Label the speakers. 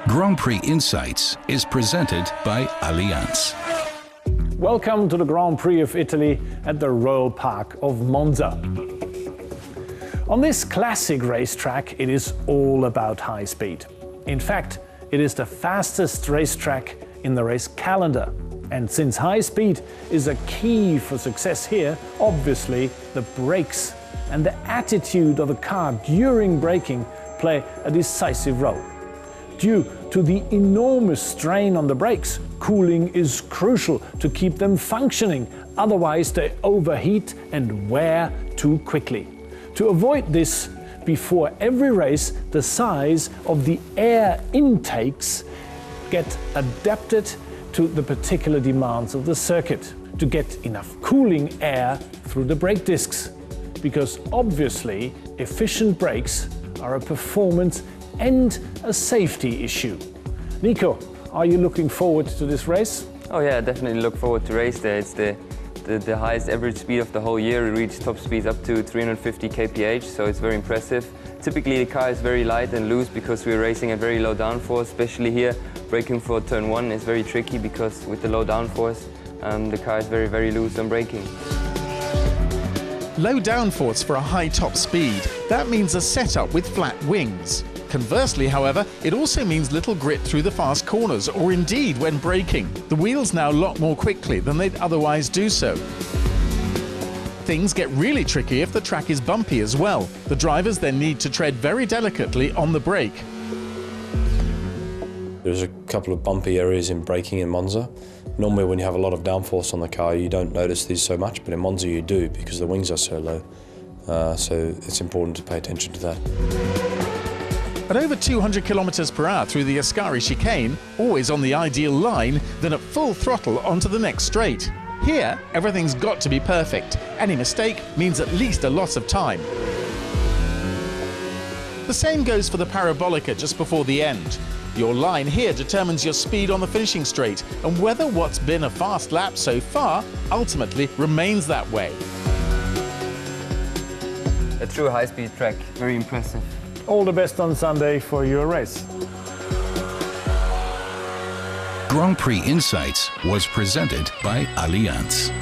Speaker 1: Grand Prix Insights is presented by Allianz.
Speaker 2: Welcome to the Grand Prix of Italy at the Royal Park of Monza. On this classic racetrack, it is all about high speed. In fact, it is the fastest racetrack in the race calendar. And since high speed is a key for success here, obviously the brakes and the attitude of the car during braking play a decisive role. Due to the enormous strain on the brakes, cooling is crucial to keep them functioning, otherwise they overheat and wear too quickly. To avoid this, before every race, the size of the air intakes get adapted to the particular demands of the circuit, to get enough cooling air through the brake discs. Because obviously, efficient brakes are a performance and a safety issue. Nico, are you looking forward to this race?
Speaker 3: Oh yeah, definitely look forward to race day. It's the highest average speed of the whole year. We reach top speeds up to 350 kph, so it's very impressive. Typically the car is very light and loose because we're racing at very low downforce, especially here. Braking for turn 1 is very tricky because with the low downforce, the car is very, very loose on braking.
Speaker 4: Low downforce for a high top speed. That means a setup with flat wings. Conversely, however, it also means little grit through the fast corners, or indeed when braking. The wheels now lock more quickly than they'd otherwise do so. Things get really tricky if the track is bumpy as well. The drivers then need to tread very delicately on the brake.
Speaker 5: There's a couple of bumpy areas in braking in Monza. Normally when you have a lot of downforce on the car, you don't notice these so much, but in Monza you do because the wings are so low. So it's important to pay attention to that.
Speaker 4: At over 200 kilometers per hour through the Ascari chicane, always on the ideal line, then at full throttle onto the next straight. Here, everything's got to be perfect. Any mistake means at least a loss of time. The same goes for the Parabolica just before the end. Your line here determines your speed on the finishing straight and whether what's been a fast lap so far ultimately remains that way.
Speaker 3: A true high-speed track, very impressive.
Speaker 2: All the best on Sunday for your race.
Speaker 1: Grand Prix Insights was presented by Allianz.